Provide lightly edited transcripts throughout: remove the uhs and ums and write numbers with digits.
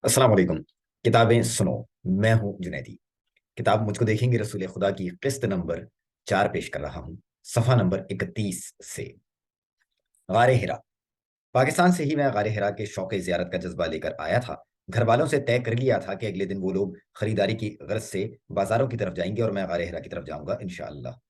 अस्सलाम वालेकुम। किताबें सुनो। मैं हूं जुनैदी। किताब मुझको देखेंगे रसूल खुदा की किस्त नंबर 4 पेश कर रहा हूं, सफ़ा नंबर 31 से। गारे हिरा। पाकिस्तान से ही मैं गारे हिरा के शौक़ ज़ियारत का जज्बा लेकर आया था। घर वालों से तय कर लिया था कि अगले दिन वो लोग खरीदारी की गर्ज से बाजारों की तरफ जाएंगे और मैं गारे हिरा की तरफ जाऊंगा इंशाअल्लाह।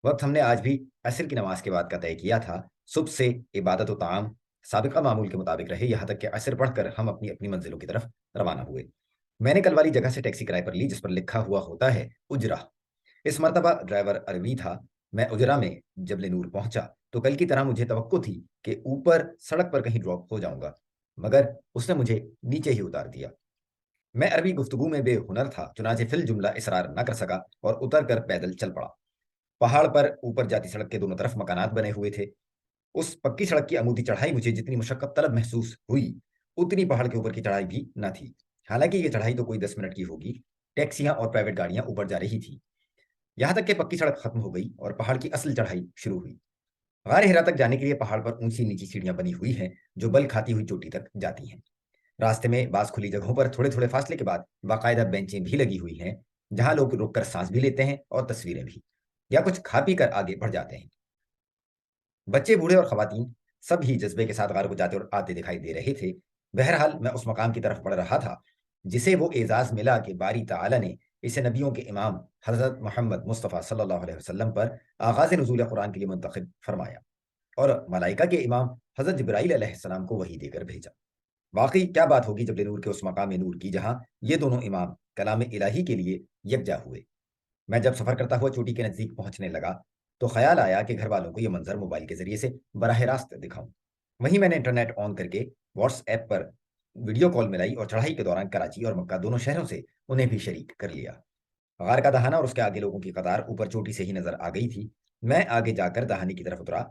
वक्त हमने आज भी असर की नमाज के बाद का तय किया था। सुबह से इबादत व ताम साबिका मामूल के मुताबिक रहे, यहाँ तक कि असर पढ़कर हम अपनी अपनी मंजिलों की तरफ रवाना हुए। मैंने कल वाली जगह से टैक्सी किराए पर ली जिस पर लिखा हुआ होता है उजरा। इस मर्तबा ड्राइवर अरबी था। मैं उजरा में जबले नूर पहुंचा तो कल की तरह मुझे तवक्को थी कि ऊपर सड़क पर कहीं ड्रॉप हो जाऊंगा, मगर उसने मुझे नीचे ही उतार दिया। मैं अरबी गुफ्तगू में बेहुनर था, चुनाचे फिल जुमला इसरार न कर सका और उतर कर पैदल चल पड़ा। पहाड़ पर ऊपर जाती सड़क के दोनों तरफ मकानात बने हुए थे। उस पक्की सड़क की अमूदी चढ़ाई मुझे जितनी मुशक्कत तलब महसूस हुई, उतनी पहाड़ के ऊपर की चढ़ाई भी न थी। हालांकि ये चढ़ाई तो कोई 10 मिनट की होगी। टैक्सियां और प्राइवेट गाड़ियां ऊपर जा रही थी। यहां तक कि पक्की सड़क खत्म हो गई और पहाड़ की असल चढ़ाई शुरू हुई। गार हिरा तक जाने के लिए पहाड़ पर ऊंची नीची सीढ़ियां बनी हुई हैं जो बल खाती हुई चोटी तक जाती हैं। रास्ते में बास खुली जगहों पर थोड़े थोड़े फासले के बाद बाकायदा बेंचें भी लगी हुई हैं, जहां लोग रुककर सांस भी लेते हैं और तस्वीरें भी, या कुछ खा पी कर आगे बढ़ जाते हैं। बच्चे, बूढ़े और खवातीन सब ही जज्बे के साथ गार को जाते और आते दिखाई दे रहे थे। बहरहाल मैं उस मकाम की तरफ बढ़ रहा था जिसे वो एजाज मिला कि बारी ताला ने इसे नबियों के इमाम हजरत मोहम्मद मुस्तफ़ा सल्लल्लाहु अलैहि वसल्लम पर आगाज नुज़ूल कुरान के लिए मुंतखब फरमाया और मलाइका के इमाम हजरत जिब्राईल अलैहिस्सलाम को वही देकर भेजा। वाकई क्या बात होगी जब नूर के उस मकाम नूर की जहां ये दोनों इमाम कलाम इलाही के लिए यकजा हुए। मैं जब सफर करता हुआ चोटी के नजदीक पहुंचने लगा तो ख्याल आया कि घर वालों को यह मंजर मोबाइल के जरिए से बराह रास्त दिखाऊं। वहीं मैंने इंटरनेट ऑन करके व्हाट्सएप पर वीडियो कॉल मिलाई और चढ़ाई के दौरान कराची और मक्का दोनों शहरों से उन्हें भी शरीक कर लिया। गार का दहाना और उसके आगे लोगों की कतार ऊपर चोटी से ही नजर आ गई थी। मैं आगे जाकर दहाने की तरफ उतरा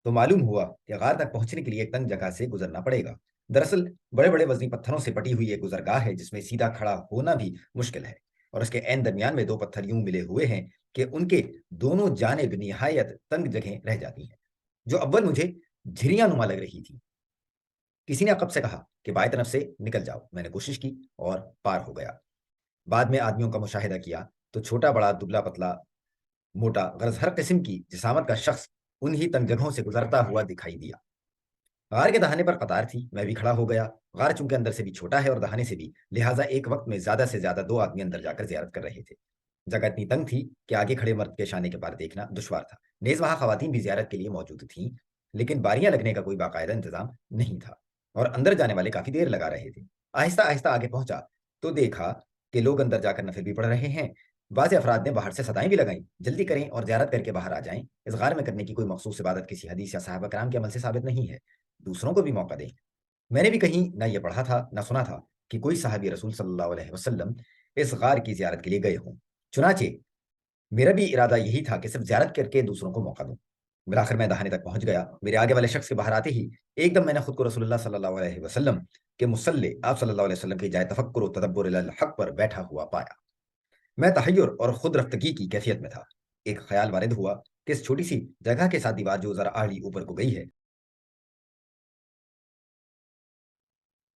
तो मालूम हुआ कि गार तक पहुंचने के लिए एक तंग जगह से गुजरना पड़ेगा। दरअसल बड़े बड़े वजनी पत्थरों से पटी हुई एक गुजरगाह है जिसमें सीधा खड़ा होना भी मुश्किल है, और उसके एन दरमियान में दो पत्थर यूं मिले हुए हैं कि उनके दोनों जानिब निहायत तंग जगह रह जाती हैं, जो अव्वल मुझे झिरियां नुमा लग रही थी। किसी ने अकब से कहा कि बाएं तरफ से निकल जाओ। मैंने कोशिश की और पार हो गया। बाद में आदमियों का मुशाहिदा किया तो छोटा बड़ा दुबला पतला मोटा गरज हर किस्म की जिसामत का शख्स उन्हीं तंग जगहों से गुजरता हुआ दिखाई दिया। गार के दहाने पर कतार थी, मैं भी खड़ा हो गया। गार चूंकि अंदर से भी छोटा है और दहाने से भी, लिहाजा एक वक्त में ज्यादा से ज्यादा दो आदमी अंदर जाकर जियारत कर रहे थे। जगह इतनी तंग थी कि आगे खड़े मर्द के शाने के पार देखना दुश्वार था। नेज वहां खवातीन भी जियारत के लिए मौजूद थीं, लेकिन बारियां लगने का कोई बाकायदा इंतजाम नहीं था और अंदर जाने वाले काफी देर लगा रहे थे। आहिस्ता आहिस्ता आगे पहुंचा तो देखा कि लोग अंदर जाकर नफिल भी पढ़ रहे हैं। बाज़ अफराद ने बाहर से सदाएं भी लगाई, जल्दी करें और जियारत करके बाहर आ जाएं। इस गार में करने की कोई मखसूस इबादत किसी हदीस या साहबा कराम के अमल से साबित नहीं है। दूसरों को भी मौका दें। मैंने भी कहीं ना ये पढ़ा था ना सुना था कि कोई साहबी रसूल सल्लल्लाहु अलैहि वसल्लम इस गार की जियारत के लिए गए हों। चुनाचे मेरा भी इरादा यही था कि सिर्फ जियारत करके दूसरों को मौका दूं। बिलाखिर मैं दहाने तक पहुंच गया। मेरे आगे वाले शख्स के बाहर आते ही एकदम मैंने खुद को रसूलुल्लाह सल्लल्लाहु अलैहि वसल्लम के मुसल्ले आप सल्लल्लाहु अलैहि वसल्लम की जाए तफक्कुर व तदब्बुर इलल हक पर बैठा हुआ पाया। मैं तहय्युर और खुद रफ्तगी की कैफियत में था। एक ख्याल वारिद हुआ कि इस छोटी सी जगह के साथ दीवार जो जरा आड़ी ऊपर को गई है,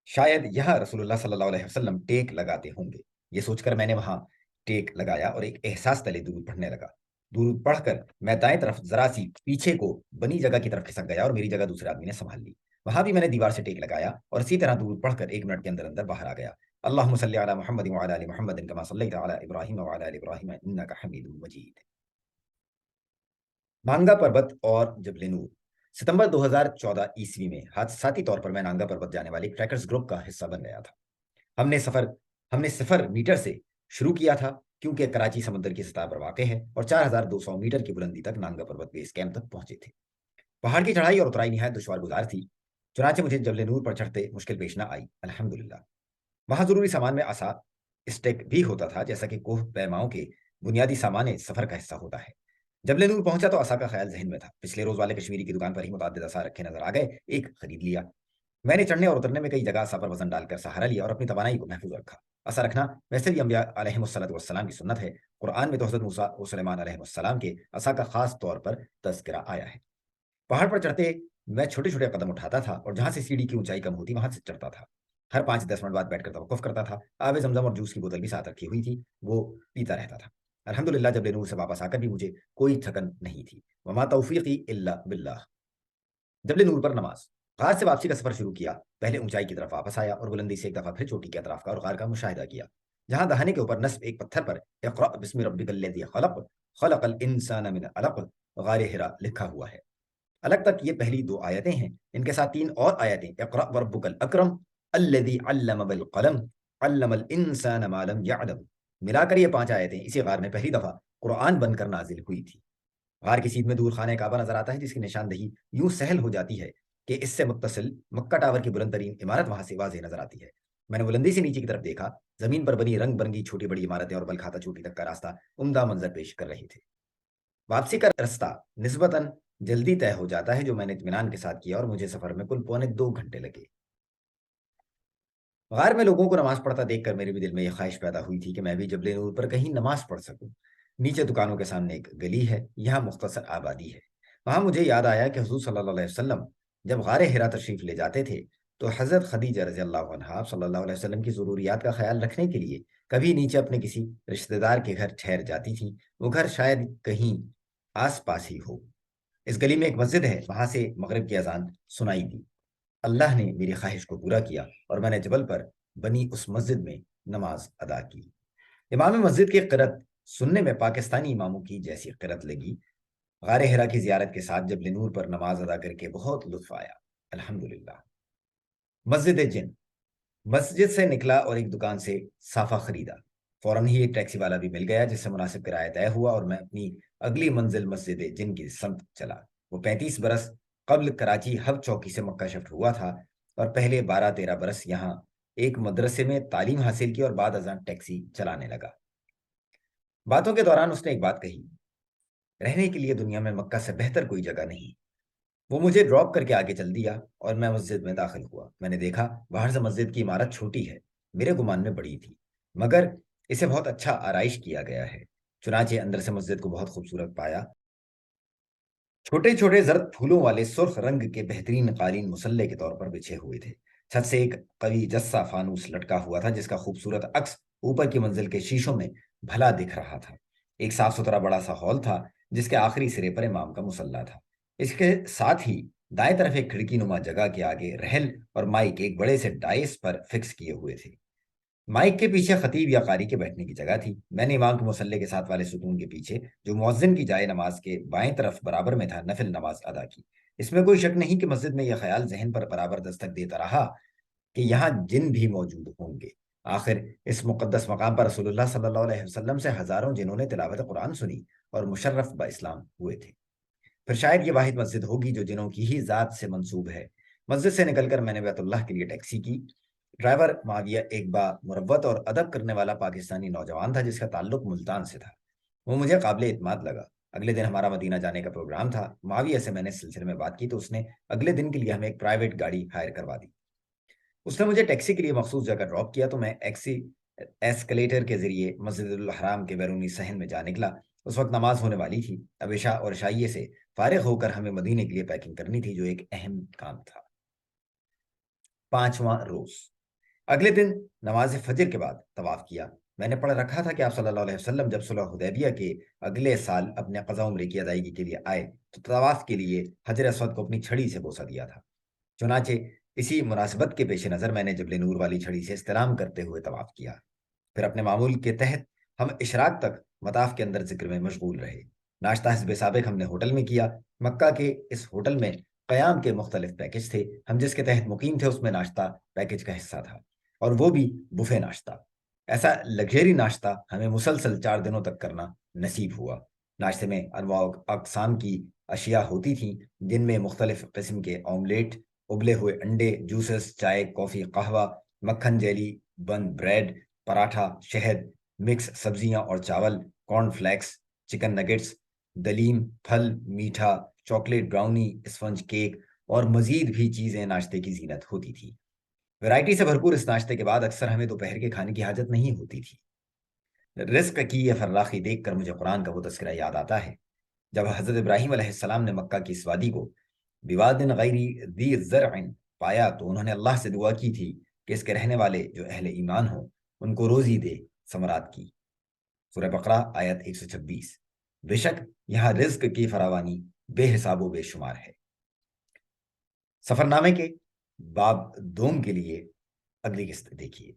शायद यहाँ रसूलुल्लाह सल्लल्लाहु अलैहि वसल्लम टेक लगाते होंगे। ये सोचकर मैंने वहां टेक लगाया और एक एहसास तले दूर पढ़ने लगा। दूर पढ़कर मैं दाएं तरफ जरा सी पीछे को बनी जगह की तरफ खिसक गया और मेरी जगह दूसरे आदमी ने संभाल ली। वहां भी मैंने दीवार से टेक लगाया और इसी तरह दूर पढ़कर 1 मिनट के अंदर अंदर बाहर आ गया। अल्लाहुम्मा सल्लि अला मुहम्मद व अला आलि मुहम्मद कमा सल्लैता अला इब्राहीम व अला आलि इब्राहीम इन्नका हमीदुम मजीद। नांगा पर्वत और जबल नूर। सितंबर 2014 ईस्वी में हादसाती तौर पर मैं नांगा पर्वत जाने वाले ट्रैकर्स ग्रुप का हिस्सा बन गया था। हमने सफर हमने 0 मीटर से शुरू किया था, क्योंकि कराची समुद्र की सतह पर वाक़ है, और 4200 मीटर की बुलंदी तक नांगा पर्वत बेस कैंप तक पहुंचे थे। पहाड़ की चढ़ाई और उतराई निहायत दुश्वार गुजार थी। चुनाचे मुझे जबल नूर पर चढ़ते मुश्किल पेश न आई, अल्हम्दुलिल्लाह। वहां जरूरी सामान में आसा स्टेक भी होता था, जैसा कि कोह पैमाओं के बुनियादी सामान सफर का हिस्सा होता है। जब ले नूर पहुंचा तो आसा का ख्याल जहन में था। पिछले रोज वाले कश्मीरी की दुकान पर ही मुतअद्दिद आसा रखे नजर आ गए, एक खरीद लिया। मैंने चढ़ने और उतरने में कई जगह आसा पर वजन डालकर सहारा लिया और अपनी तवानाई को महफूज रखा। आसा रखना वैसे भी अंबिया अलैहिमुस्सलातु वस्सलाम की सुन्नत है। कुरान में तो हजरत मूसा और सुलेमान अलैहिमुस्सलाम के आसा का खास तौर पर तज़किरा आया है। पहाड़ पर चढ़ते मैं छोटे छोटे कदम उठाता था और जहां से सीढ़ी की ऊंचाई कम होती वहां से चढ़ता था। ہر 5-10 منٹ بعد بیٹھ کر توقف کرتا تھا. آب زمزم اور جوس کی بوتل بھی ساتھ رکھی ہوئی تھی, وہ پیتا رہتا تھا. الحمدللہ جبل نور سے واپس آ کر بھی مجھے کوئی تھکن نہیں تھی. وما توفیقی الا باللہ. جبل نور پر نماز. غار سے واپسی کا سفر شروع کیا. پہلے اونچائی کی طرف واپس آیا اور بلندی سے ایک دفعہ پھر چوٹی کے اطراف کا اور غار کا مشاہدہ کیا, جہاں دہانے کے اوپر نصب ایک پتھر پر اقرأ بسم ربک الذی خلق خلق الانسان من علق غار حرا لکھا ہوا ہے. الگ تک یہ پہلی 2 آیتیں ہیں. ان کے ساتھ 3 اور آیتیں اقرأ وربک الاکرم الذی علم بالقلم علم الانسان ما لم يعلم. ملا کر یہ 5 آیتیں اسی غار میں پہلی دفعہ قرآن بن کر نازل ہوئی تھی. غار کی سیدھ میں دور خانہ کعبہ نظر آتا ہے, جس کی نشاندہی یوں سہل ہو جاتی ہے کہ اس سے متصل مکہ ٹاور کی بلند ترین عمارت وہاں سے واضح نظر آتی ہے. میں نے بلندی سے نیچے کی طرف دیکھا. زمین پر بنی رنگ برنگی چھوٹی بڑی عمارتیں اور بل کھاتا چوٹی تک کا راستہ عمدہ منظر پیش کر رہی تھے. واپسی کا راستہ نسبتاً جلدی طے ہو جاتا ہے, جو میں نے اطمینان کے ساتھ کیا, اور مجھے سفر میں کل 2.25 گھنٹے لگے. غار میں لوگوں کو نماز پڑھتا دیکھ کر میرے بھی دل میں یہ خواہش پیدا ہوئی تھی کہ میں بھی جبل نور پر کہیں نماز پڑھ سکوں. نیچے دکانوں کے سامنے ایک گلی ہے, یہاں مختصر آبادی ہے. وہاں مجھے یاد آیا کہ حضور صلی اللہ علیہ وسلم جب غار حرا تشریف لے جاتے تھے تو حضرت خدیجہ رضی اللہ عنہا صلی اللہ علیہ وسلم کی ضروریات کا خیال رکھنے کے لیے کبھی نیچے اپنے کسی رشتہ دار کے گھر ٹھہر جاتی تھیں. وہ گھر شاید کہیں آس پاس ہی ہو. اس گلی میں ایک مسجد ہے, وہاں سے مغرب کی اذان سنائی دی. اللہ نے میری خواہش کو پورا کیا اور میں نے جبل پر بنی اس مسجد میں نماز ادا کی. امام مسجد کی قرأت سننے میں پاکستانی اماموں کی جیسی قرأت لگی. غار حرا کی زیارت کے ساتھ جبل نور پر نماز ادا کر کے بہت لطف آیا. الحمدللہ. مسجد جن. مسجد سے نکلا اور ایک دکان سے صافہ خریدا. فوراً ہی ایک ٹیکسی والا بھی مل گیا جس سے مناسب کرایہ طے ہوا, اور میں اپنی اگلی منزل مسجد جن کی سمت چلا. وہ 35 برس قبل کراچی ہب چوکی سے مکہ شفٹ ہوا تھا, اور پہلے 12-13 برس یہاں ایک مدرسے میں تعلیم حاصل کی اور بعد ازاں ٹیکسی چلانے لگا. باتوں کے دوران اس نے ایک بات کہی, رہنے کے لیے دنیا میں مکہ سے بہتر کوئی جگہ نہیں. وہ مجھے ڈراپ کر کے آگے چل دیا اور میں مسجد میں داخل ہوا. میں نے دیکھا باہر سے مسجد کی عمارت چھوٹی ہے, میرے گمان میں بڑی تھی, مگر اسے بہت اچھا آرائش کیا گیا ہے. چنانچہ اندر سے مسجد کو بہت خوبصورت پایا. چھوٹے چھوٹے زرد پھولوں والے سرخ رنگ کے بہترین قالین مسلح کے طور پر بچھے ہوئے تھے. چھت سے ایک قوی جسا فانوس لٹکا ہوا تھا, جس کا خوبصورت عکس اوپر کی منزل کے شیشوں میں بھلا دکھ رہا تھا. ایک صاف ستھرا بڑا سا ہال تھا, جس کے آخری سرے پر امام کا مصلی تھا. اس کے ساتھ ہی دائیں طرف ایک کھڑکی نما جگہ کے آگے رحل اور مائک ایک بڑے سے ڈائس پر فکس کیے ہوئے تھے. مائک کے پیچھے خطیب یا قاری کے بیٹھنے کی جگہ تھی. میں نے امام کے مصلی کے ساتھ والے ستون کے پیچھے, جو مؤذن کی جائے نماز کے بائیں طرف برابر میں تھا, نفل نماز ادا کی. اس میں کوئی شک نہیں کہ مسجد میں یہ خیال ذہن پر برابر دستک دیتا رہا کہ یہاں جن بھی موجود ہوں گے. آخر اس مقدس مقام پر رسول اللہ صلی اللہ علیہ وسلم سے ہزاروں جنہوں نے تلاوت قرآن سنی اور مشرف با اسلام ہوئے تھے. پھر شاید یہ واحد مسجد ہوگی جو جنوں کی ہی ذات سے منسوب ہے. مسجد سے نکل کر میں نے بیت اللہ کے لیے ٹیکسی کی. ڈرائیور معاویہ ایک با مروت اور ادب کرنے والا پاکستانی نوجوان تھا, جس کا تعلق ملتان سے تھا. وہ مجھے قابل اعتماد لگا. اگلے دن ہمارا مدینہ جانے کا پروگرام تھا. معاویہ سے میں نے اس سلسلے میں بات کی تو اس نے اگلے دن کے لیے ہمیں ایک پرائیویٹ گاڑی ہائر کروا دی. اس نے مجھے ٹیکسی کے لیے مخصوص جگہ ڈراپ کیا تو میں ایسکلیٹر کے ذریعے مسجد الحرام کے بیرونی صحن میں جا نکلا. اس وقت نماز ہونے والی تھی. اب عشاء اور عشائیے سے فارغ ہو کر ہمیں مدینے کے لیے پیکنگ کرنی تھی, جو ایک اہم کام تھا. 5واں روز. اگلے دن نماز فجر کے بعد طواف کیا. میں نے پڑھ رکھا تھا کہ آپ صلی اللہ علیہ وسلم جب صلح حدیبیہ کے اگلے سال اپنے قضا عمرے کی ادائیگی کے لیے آئے تو طواف کے لیے حجر اسود کو اپنی چھڑی سے بوسہ دیا تھا. چنانچہ اسی مناسبت کے پیش نظر میں نے جبل نور والی چھڑی سے استلام کرتے ہوئے طواف کیا. پھر اپنے معمول کے تحت ہم اشراق تک مطاف کے اندر ذکر میں مشغول رہے. ناشتہ حسب سابق ہم نے ہوٹل میں کیا. مکہ کے اس ہوٹل میں قیام کے مختلف پیکج تھے. ہم جس کے تحت مقیم تھے اس میں ناشتہ پیکج کا حصہ تھا, اور وہ بھی بفے ناشتہ. ایسا لگژری ناشتہ ہمیں مسلسل 4 دنوں تک کرنا نصیب ہوا. ناشتے میں انواع اقسام کی اشیاء ہوتی تھیں, جن میں مختلف قسم کے آملیٹ, ابلے ہوئے انڈے, جوسز, چائے, کافی, قہوہ, مکھن, جیلی, بن, بریڈ, پراٹھا, شہد, مکس سبزیاں اور چاول, کارن فلیکس, چکن نگٹس, دلیم, پھل, میٹھا, چاکلیٹ براؤنی, اسفنج کیک اور مزید بھی چیزیں ناشتے کی زینت ہوتی تھی. ویرائٹی سے بھرپور اس ناشتے کے بعد اکثر ہمیں دوپہر کے کھانے کی حاجت نہیں ہوتی تھی. رزق کی یہ فراخی دیکھ کر مجھے قرآن کا وہ تذکرہ یاد آتا ہے جب حضرت ابراہیم علیہ السلام نے مکہ کی اس وادی کو بواد غیر ذی زرع پایا تو انہوں نے اللہ سے دعا کی تھی کہ اس کے رہنے والے جو اہل ایمان ہوں ان کو روزی دے ثمرات کی۔ سورہ بقرہ آیت 126۔ بے شک یہاں رزق کی فراوانی بے حساب و بے شمار ہے۔ سفر نامے کے باب دوم کے لیے اگلی قسط دیکھیے۔